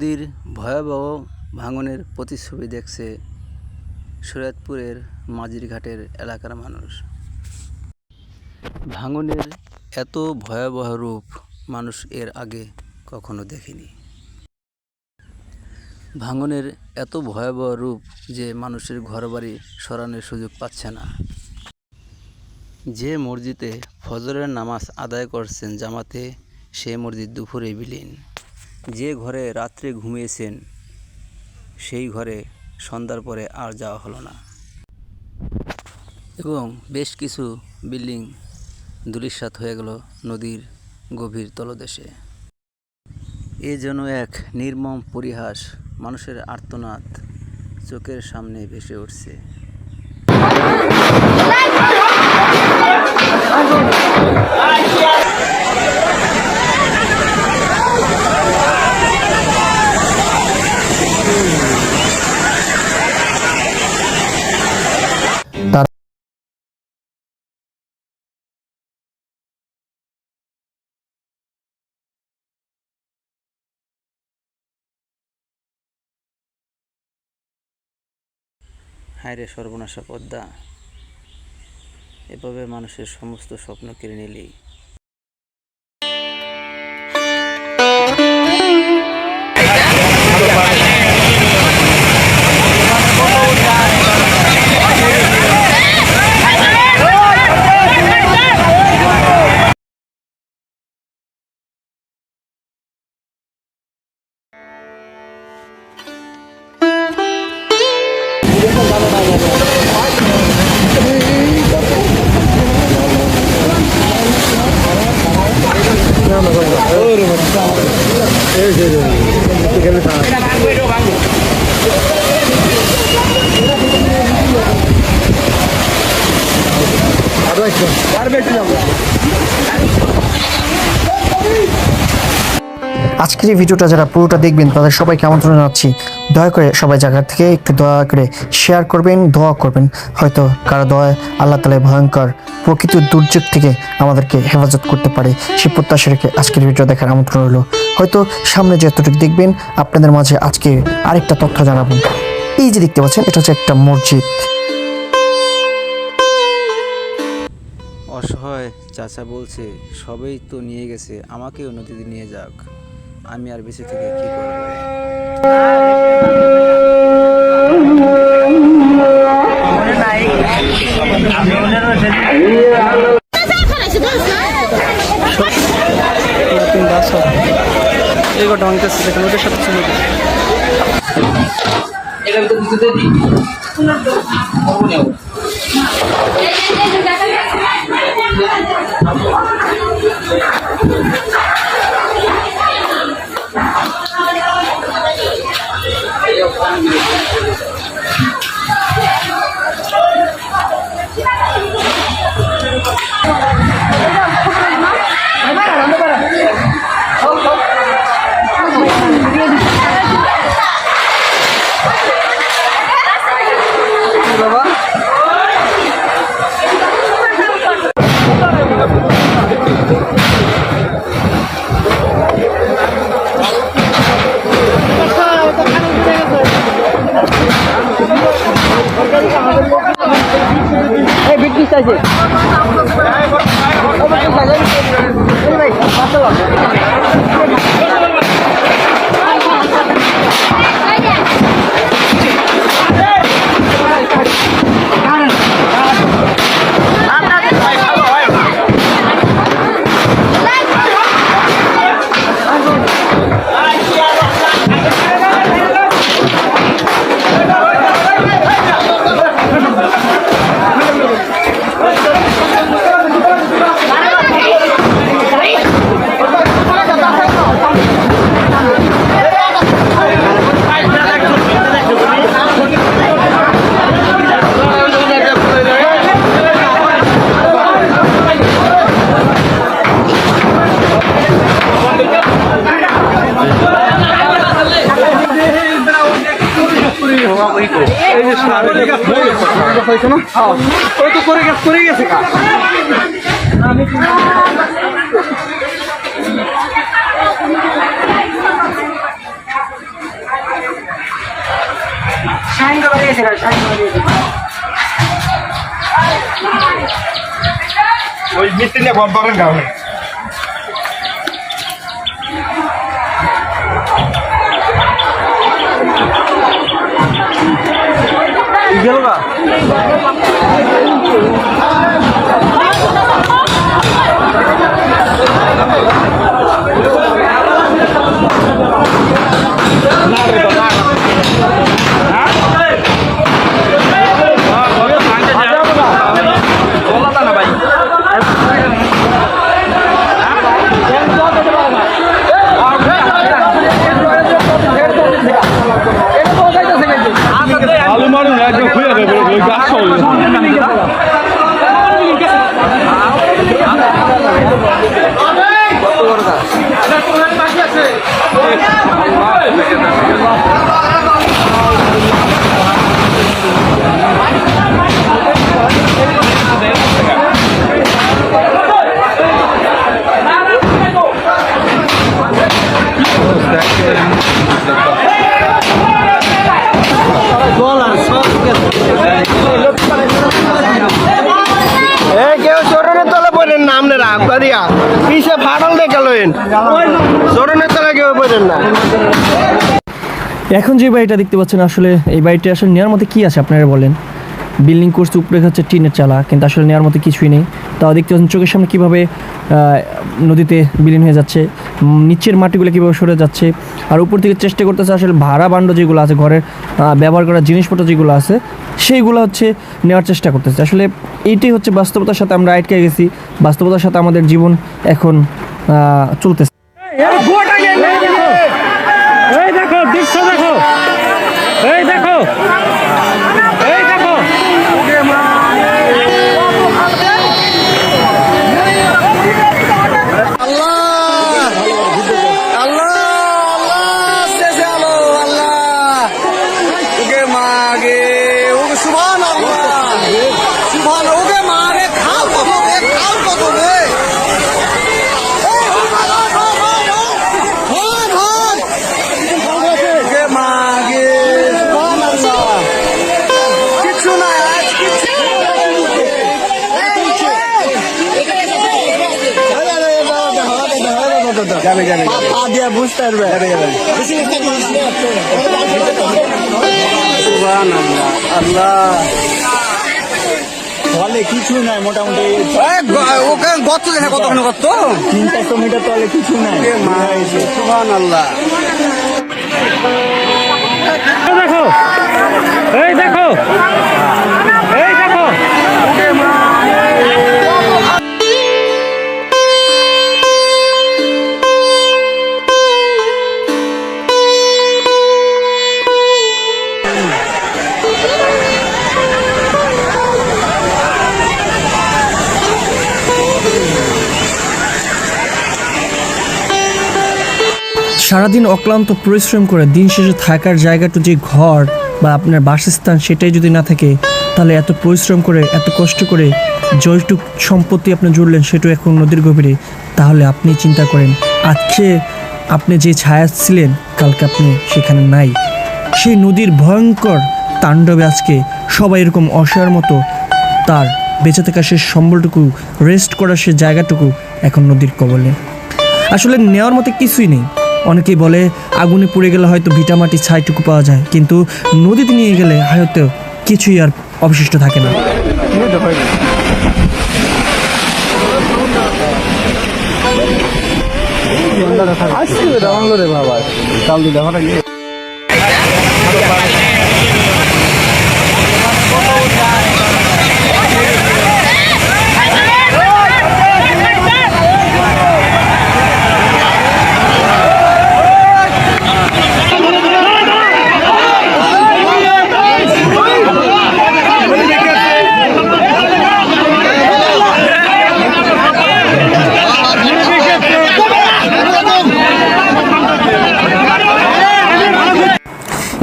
নদীর ভয়াবহ ভাঙনের প্রতিচ্ছবি দেখছে শরীয়তপুরের মাঝিরঘাটের এলাকার মানুষ। ভাঙনের এত ভয়াবহ রূপ মানুষ এর আগে কখনো দেখেনি। ভাঙনের এত ভয়াবহ রূপ যে মানুষের ঘরবাড়ি সরানোর সুযোগ পাচ্ছে না। যে মসজিদে ফজরের নামাজ আদায় করছেন জামাতে, সে মসজিদ দুপুরে বিলীন। যে ঘরে রাত্রে ঘুমিয়েছেন সেই ঘরে সন্ধ্যার পরে আর যাওয়া হলো না, এবং বেশ কিছু বিল্ডিং ধূলিসাৎ হয়ে গেল নদীর গভীর তলদেশে। এ যেন এক নির্মম পরিহাস। মানুষের আর্তনাদ চোখের সামনে ভেসে উঠছে। হায়রে সর্বনাশা পদ্মা, এভাবে মানুষের সমস্ত স্বপ্ন কেড়ে নিলি। আজকের এই ভিডিওটা যারা পুরোটা দেখবেন তাদের সবাইকে আমন্ত্রণ জানাচ্ছি। দয়া করে সবাই জায়গা থেকে একটু দয়া করে শেয়ার করবেন, দোয়া করবেন। হয়তো কারো দয়া আল্লাহ তাআলা ভয়ঙ্কর প্রকৃতির দুর্যোগ থেকে আমাদেরকে হেফাজত করতে পারে, সে প্রত্যাশা রেখে আজকের ভিডিও দেখার আমন্ত্রণ রইল। হয়তো সামনে যতটুকু দেখবেন আপনাদের মাঝে আজকে আরেকটা তথ্য জানাবো। এই যে দেখতে পাচ্ছেন, এটা হচ্ছে একটা মসজিদ। অসহায় চাচা বলছে, সবাই তো নিয়ে গেছে, আমাকেও নদীতে নিয়ে যাক, আমি আর বেঁচে থেকে কি করব। করে গেছে ওই মিস্ত্রি ঘর পাবেন গাঁয়ে গেল না আলু মারুন একদম খুঁজে দেবে ওই গাছ কেউ চোরনের তলে পড়েন না আপনারা দিয়া পিছে ফাটল দেখে লইন চোরনের তলে কেউ পড়েন না। এখন যে বাড়িটা দেখতে পাচ্ছেন আসলে এই বাড়িটা আসলে নেওয়ার মতো কী আছে আপনারা বলেন। বিল্ডিং করছে, উপরে হচ্ছে টিনের চালা, কিন্তু আসলে নেওয়ার মতো কিছুই নেই। তাও দেখতে পাচ্ছেন চোখের সামনে কীভাবে নদীতে বিলীন হয়ে যাচ্ছে, নিচের মাটিগুলো কীভাবে সরে যাচ্ছে, আর উপর থেকে চেষ্টা করতেছে আসলে ভাড়া বান্ড যেগুলো আছে, ঘরের ব্যবহার করা জিনিসপত্র যেগুলো আছে সেইগুলো হচ্ছে নেওয়ার চেষ্টা করতেছে। আসলে এইটাই হচ্ছে বাস্তবতার সাথে আমরা আটকে গেছি, বাস্তবতার সাথে আমাদের জীবন এখন চলতেছে। এই দেখো দৃশ্য দেখো, এই দেখো এই দেখো যাবে যাবে দিয়া বুঝতে পারবে আল্লাহ তলে কিছু নাই, মোটামুটি ওকে গর্ত দেখা কতক্ষণ গর্ত 300 মিটার তলে কিছু নাই। সুবহানাল্লাহ দেখো, এই দেখো, এই দেখো সারাদিন অক্লান্ত পরিশ্রম করে দিন শেষে থাকার জায়গাটা যে ঘর বা আপনার বাসস্থান সেটাই যদি না থাকে, তাহলে এত পরিশ্রম করে এত কষ্ট করে যেটুক সম্পত্তি আপনি জুড়লেন সেটাও এখন নদীর গভীরে, তাহলে আপনি চিন্তা করেন আজকে আপনি যে ছায়া ছিলেন কালকে আপনি সেখানে নাই। সেই নদীর ভয়ঙ্কর তাণ্ডবে আজকে সবাই এরকম অসহায়ের মতো তার বেঁচে থাকা শেষ সম্বলটুকু, রেস্ট করার সে জায়গাটুকু এখন নদীর কবলে। আসলে নেওয়ার মতো কিছুই নেই। অনেকেই বলে আগুনে পুড়ে গেলে হয়তো ভিটামাটি ছাইটুকু পাওয়া যায়, কিন্তু নদীতে নিয়ে গেলে হয়তো কিছুই আর অবশিষ্ট থাকে না।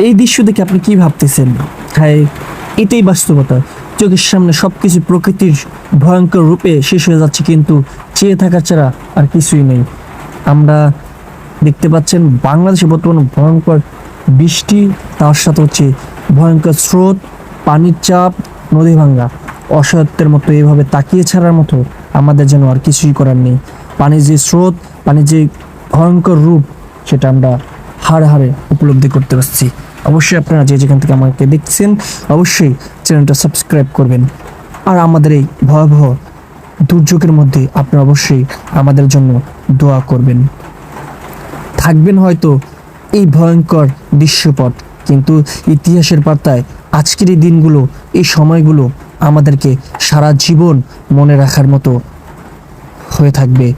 এই দৃশ্য দেখে আপনি কি ভাবতেছেন? হ্যাঁ, এটাই বাস্তবতা। চোখের সামনে সবকিছু প্রকৃতির ভয়ঙ্কর রূপে শেষ হয়ে যাচ্ছে, কিন্তু চেয়ে থাকা ছাড়া আর কিছুই নেই। আমরা দেখতে পাচ্ছেন বাংলাদেশে বর্তমানে ভয়ঙ্কর বৃষ্টি, তার সাথে হচ্ছে ভয়ঙ্কর স্রোত, পানির চাপ, নদী ভাঙ্গা, অসহায়ত্বের মতো এইভাবে তাকিয়ে ছাড়ার মতো আমাদের যেন আর কিছুই করার নেই। পানির যে স্রোত, পানির যে ভয়ঙ্কর রূপ, সেটা আমরা হাড়ে হাড়ে উপলব্ধি করতে পারছি। অবশ্যই আপনারা যে যেখান থেকে আমাকে দেখছেন অবশ্যই চ্যানেলটা সাবস্ক্রাইব করবেন। আর আমাদের এই ভয়াবহ দুর্যোগের মধ্যে আপনারা অবশ্যই আমাদের জন্য দোয়া করবেন। থাকবেন হয়তো এই ভয়ঙ্কর দৃশ্যপট, কিন্তু ইতিহাসের পাতায় আজকের এই দিনগুলো, এই সময়গুলো আমাদেরকে সারা জীবন মনে রাখার মতো হয়ে থাকবে।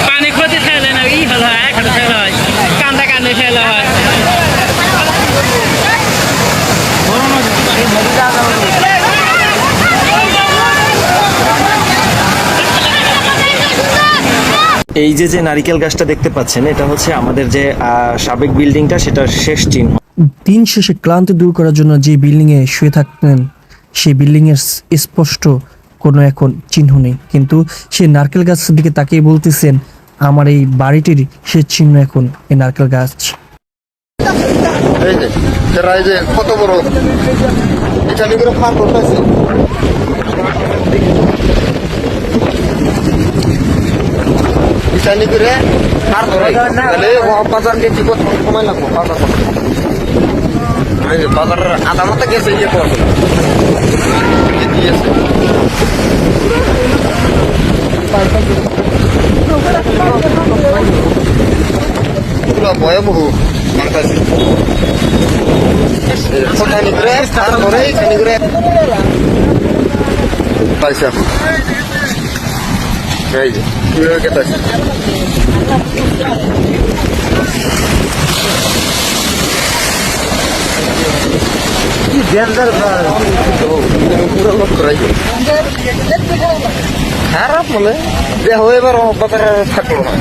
পানি ক্ষতি খেলে না ই হল হয় খেলে হয় কান্দা কান্দে খেলে হয় এই যে যে নারিকেল গাছটা দেখতে পাচ্ছেন, এটা হচ্ছে আমাদের যে সাবেক বিল্ডিংটা, সেটার শেষ চিহ্ন। দিন শেষে ক্লান্তি দূর করার জন্য যে বিল্ডিংয়ে শুয়ে থাকতেন, সেই বিল্ডিংয়ের স্পষ্ট কোনো এখন চিহ্ন নেই, কিন্তু সেই নারকেল গাছের দিকে তাকিয়ে বলতেছেন আমার এই বাড়িটির সে চিহ্ন এখন এই নারকেল গাছ। এই যে এরা এই যে কত বড় এটা নিয়ে করে ফান করতেছে এটা নিয়ে করে ফার ধরে তাহলে বাজার গেছি কত সময় লাগবে বাজার এই যে বাজারের আধা মতো গেছে ইয়ে করবে দিয়েছে পুরো ভয়াবহ মানতাছি কোথায় করে তার ধরে এখানে করে পয়সা এই যে কিভাবে কেটেছে কি ডেঞ্জার পুরো লোক করাই খারাপ বলে দেহ এবার বাজারে থাকলো না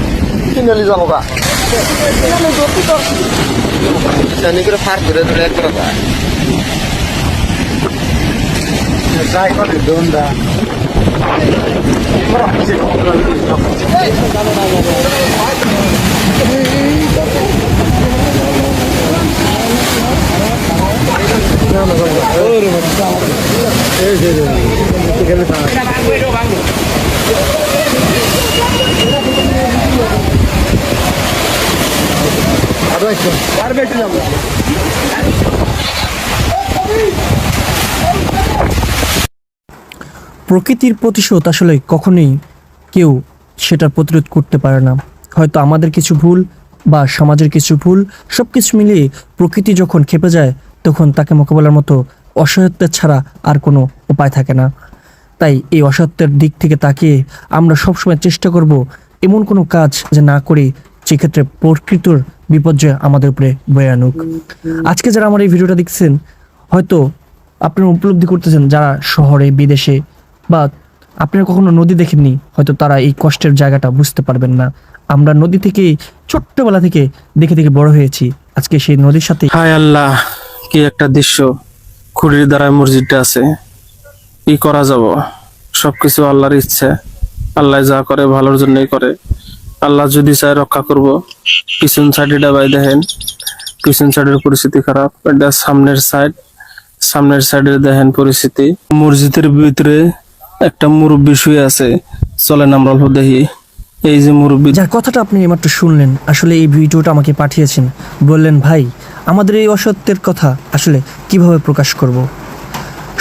কিনে যাবো গা জানি করে ফার করে ধরে এক করে যাই করে দোনদা প্রকৃতির প্রতিশোধ আসলে কখনোই কেউ সেটার প্রতিরোধ করতে পারে না। হয়তো আমাদের কিছু ভুল বা সমাজের কিছু ভুল, সব কিছু মিলিয়ে প্রকৃতি যখন খেপে যায় তখন তাকে মোকাবেলার মতো অসহায়ত্বের ছাড়া আর কোনো উপায় থাকে না। তাই এই অসহায়ত্বের দিক থেকে তাকিয়ে আমরা সবসময় চেষ্টা করব এমন কোনো কাজ যে না করি যেক্ষেত্রে প্রকৃতির বিপর্যয় আমাদের উপরে বয়ে আনুক। আজকে যারা আমার এই ভিডিওটা দেখছেন হয়তো আপনারা উপলব্ধি করতেছেন, যারা শহরে বিদেশে বা আপনারা কখনো নদী দেখেননি, হয়তো তারা এই কষ্টের জায়গাটা বুঝতে পারবেন না। আমরা নদী থেকে ছোট্টবেলা থেকে দেখে দেখে বড় হয়েছি, আজকে সেই নদীর সাথে। হায় আল্লাহ, কি একটা দৃশ্য! খুঁড়ির দ্বারায় মসজিদটা আছে, কি করা যাব? সবকিছু আল্লাহর ইচ্ছে, আল্লাহ যা করে ভালোর জন্যই করে। আল্লাহ যদি চায় রক্ষা করব। পিছন সাইডে ভাই দেখেন, পিছন সাইডের পরিস্থিতি খারাপ, এটা সামনের সাইডে দেখেন পরিস্থিতি। মসজিদের ভিতরে একটা মুরব্বী শুয়ে আছে, চলেন আমরা অল্প দেখি। এই যে মুরব্বী, যার কথাটা আপনি এইমাত্র শুনলেন, আসলে এই ভিডিওটা আমাকে পাঠিয়েছেন, বললেন ভাই আমাদের এই অসত্যের কথা আসলে কিভাবে প্রকাশ করব।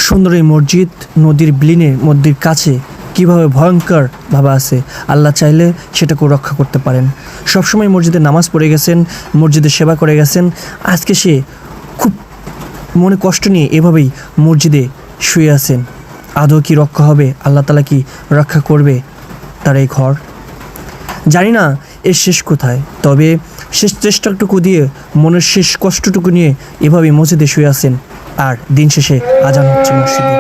সুন্দর এই মসজিদ নদীর বিলীনের নদীর কাছে কিভাবে ভয়ঙ্কর ভাবে আছে, আল্লাহ চাইলে সেটাকে রক্ষা করতে পারেন। সবসময় মসজিদে নামাজ পড়ে গেছেন, মসজিদে সেবা করে গেছেন, আজকে সে খুব মনে কষ্ট নিয়ে এভাবেই মসজিদে শুয়ে আছেন। আদৌ কি রক্ষা হবে? আল্লাহ তাআলা কি রক্ষা করবে তার এই ঘর? জানি না এর শেষ কোথায়, তবে শেষ চেষ্টাটুকু দিয়ে মনের শেষ কষ্টটুকু নিয়ে এভাবেই মসজিদে শুয়ে আছেন, আর দিন শেষে আজান হচ্ছে মসজিদে।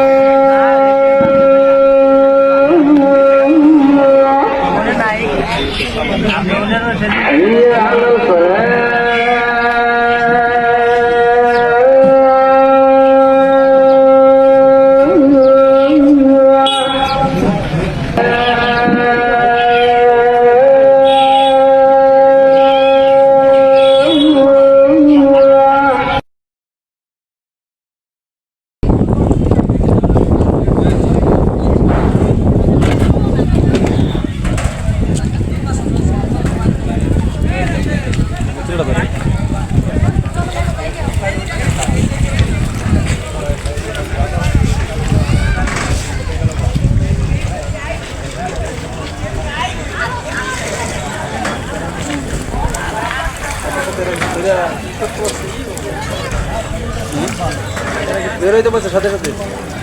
বেরোইতে পারছে সাথে সাথে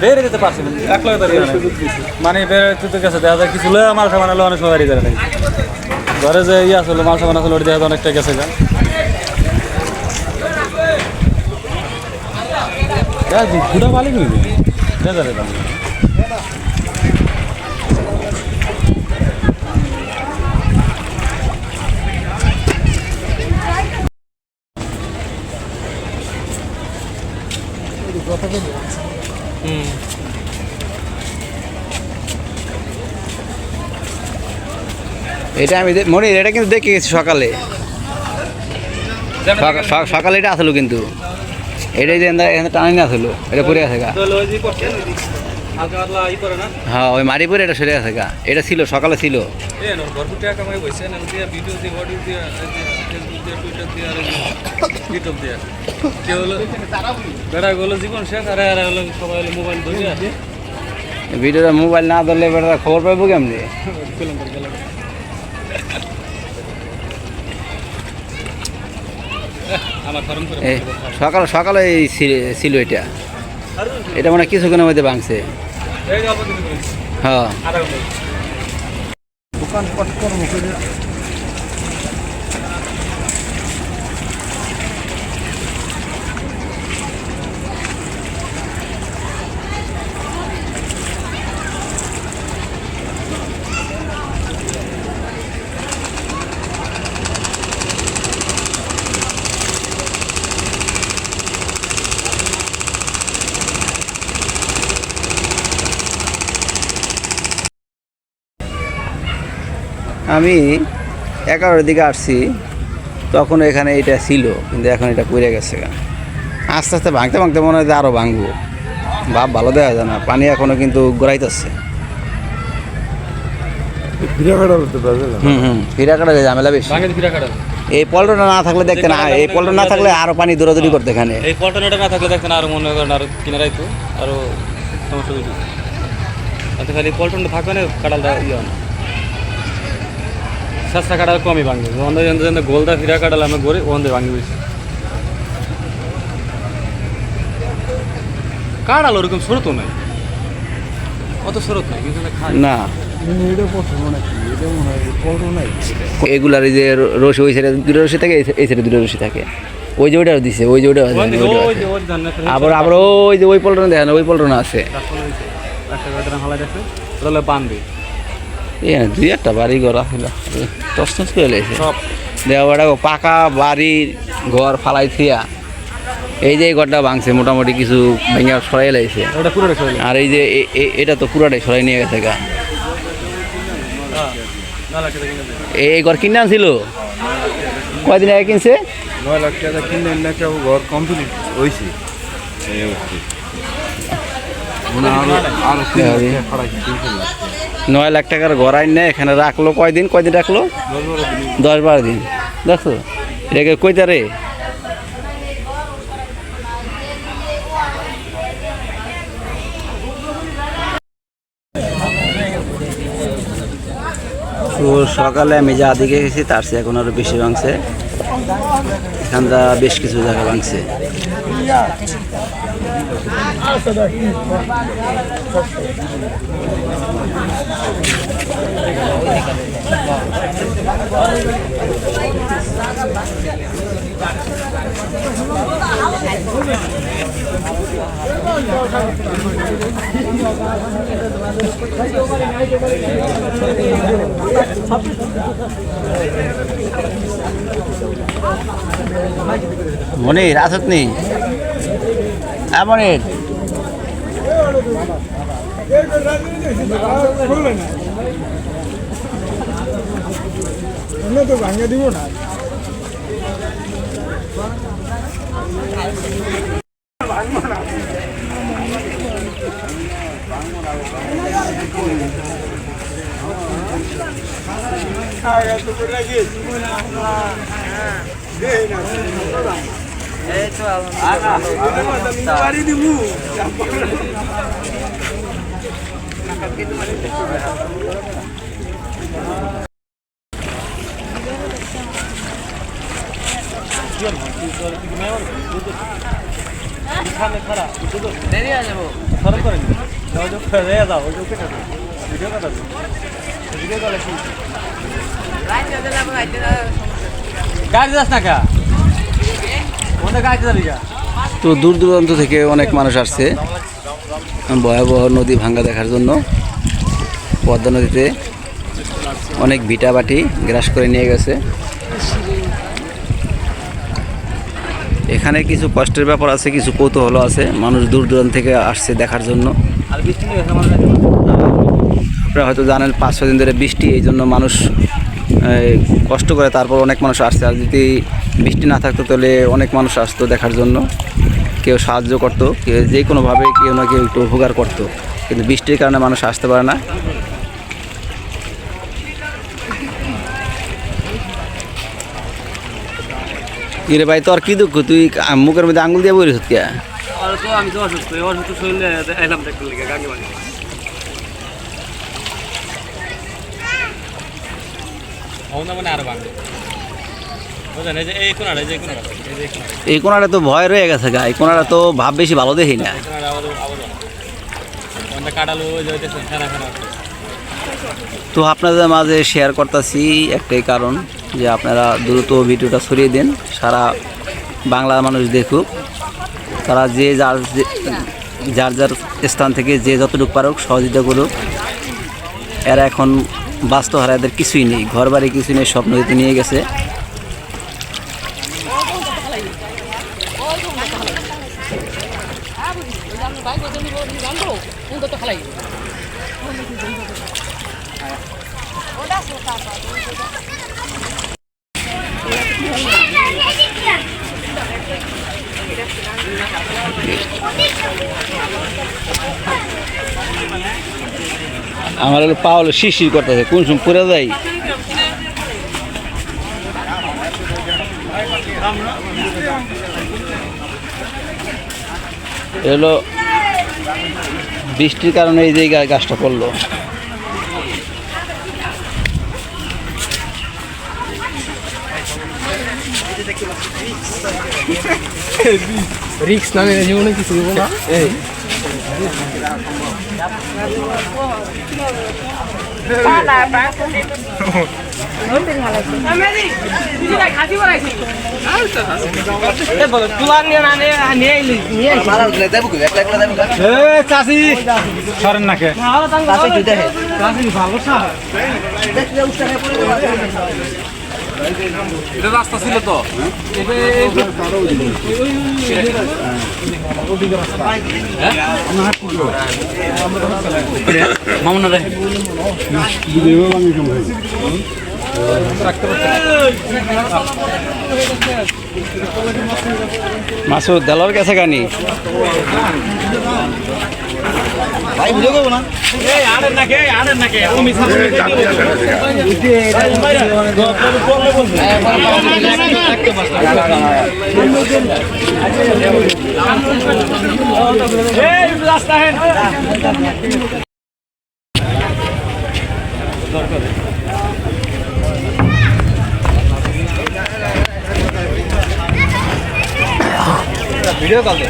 বের যেতে পারছে না, একলা মানে বেরোতে তো গেছে দেখা যায় কিছু মাল সামান হলে অনেক সময় বাড়ি করে নাই ঘরে যে ইয়ে আসলে মাল সামান আসলে ওটা দেখা যায় অনেকটা গেছে গা ঘুরা মালিক নিবি দাম এটা আমি মনে এটা কিন্তু দেখে গেছি সকালে সকালে এটা আসলো কিন্তু এটাই যে এখানে টানানি আসলো এটা পরে আছে গা হ্যাঁ ওই মারি পরে এটা সরে আছে গা এটা ছিল সকালে ছিল ভিডিওটা মোবাইল না ধরলে বেটা খবর পাবো কেমনি সকালে সকালে ছিল এটা এটা মানে কিছুক্ষণের মধ্যে ভাঙছে হ্যাঁ আমি 11টার দিকে আসছি তখন এখানে এটা ছিল কিন্তু এখন এটা পড়ে গেছে আস্তে আস্তে ভাঙতে ভাঙতে মনে হয় যে আরও ভাঙবো ভাব ভালো দেওয়া যায় না পানি এখনও কিন্তু গড়াইতেছে ফিরা কাটা ঝামেলা বেশি এই পল্টনটা না থাকলে দেখতে না এই পল্টন না থাকলে আরো পানি দৌড়াদৌড়ি করতে এখানে এই পল্টনটা না থাকলে দেখতে না আরো মনে করেন আরো কিনারাই তো আরো সমস্যা বেশি আচ্ছা খালি পল্টনটা থাকবে না কাটালটা ইয়ে না সস্তা কাটাল কমই ভাঙবে যখন গোলদা ফিরা কাটাল আমরা গড়ে ওখান থেকে ভাঙবে বেশি কাটাল ওরকম স্রোতও নাই অত স্রোত নাই কিন্তু না এগুলার এই যে রশি ওই সাইডে দুটো রশি থাকে এই সাইডে দুটো রশি থাকে ওই যে ওইটাও দিছে ওই যে ওইটা আবার আবার ওই যে ওই পল্টনে দেখেন ওই পল্টনে আছে বান্ধবে দুই একটা বাড়ি ঘর আসলে টস টস করে লেগেছে দেওয়াটা পাকা বাড়ির ঘর ফালাই থিয়া এই যে এই ঘরটা ভাঙছে মোটামুটি কিছু ভেঙে সরাই লাগছে আর এই যে এটা তো পুরাটাই সরাই নিয়ে গেছে গা এই ঘর কিনে আনছিল কয়দিন আগে কিনছে 9 লাখ টাকা কিনে একটা ঘর কমপ্লিট হয়েছে 9 লাখ টাকার ঘর আইন না এখানে রাখলো কয়দিন রাখলো 10-12 দিন দেখো এটাকে কইতারে তো সকালে আমি যা দিকে গেছি তার চেয়ে এখন আরো বেশি ভাঙছে এখানটা বেশ কিছু জায়গা ভাঙছে মনির আসত নেই মনির তো ভাঙে দিব না গাড়ি যাস না কা গাড়িতে যাবি কা তো দূর দূরান্ত থেকে অনেক মানুষ আসছে ভয়াবহ নদী ভাঙ্গা দেখার জন্য। পদ্মা নদীতে অনেক ভিটাবাটি গ্রাস করে নিয়ে গেছে। এখানে কিছু কষ্টের ব্যাপার আছে, কিছু কৌতূহল আছে। মানুষ দূর দূরান্ত থেকে আসছে দেখার জন্য। আপনারা হয়তো জানেন 5-6 দিন ধরে বৃষ্টি, এই জন্য মানুষ কষ্ট করে, তারপর অনেক মানুষ আসছে। আর যদি বৃষ্টি না থাকতো তাহলে অনেক মানুষ আসতো দেখার জন্য, কেউ সাহায্য করতো, কেউ যে কোনোভাবে কেউ না কেউ একটু উপকার করতো। কিন্তু বৃষ্টির কারণে মানুষ আসতে পারে না। কিরে ভাই, তোর কি দুঃখ? তুই মুখের মধ্যে আঙুল দিয়ে বলিস কে? আমি তো অসুস্থ শরীরে এলাম দেখতে লিখে গাড়ি মানে আরো বাংলা বুঝলেন। এই যে এই কোনাটা, এই কোনাটা তো ভয় রয়ে গেছে গা। এই কোনাটা তো ভাব বেশি ভালো দেখি না। কাটালো তো আপনাদের মাঝে শেয়ার করতেছি একটাই কারণ, যে আপনারা দ্রুত ভিডিওটা ছড়িয়ে দেন, সারা বাংলার মানুষ দেখুক। তারা যে যার যার স্থান থেকে যে যতটুকু পারুক সহযোগিতা করুক। এরা এখন বাস্তহারা, এদের কিছুই নেই, ঘর বাড়ি কিছুই নেই, সব নদীতে নিয়ে গেছে। আমার হলো পা হলো শিরশির করতেছে, কোন সময় পড়ে যাই। এলো বৃষ্টির কারণে এই যে গাছটা পড়লো। রিক্স না নিলে জীবনে কিছু দেবো না। চাষি সরেন নাকে রাস্তা ছিল তো মামুনা রে মাসুদ দেলোর কাছে গানি ভাই ভিডিও করবো না। ভিডিও কল দে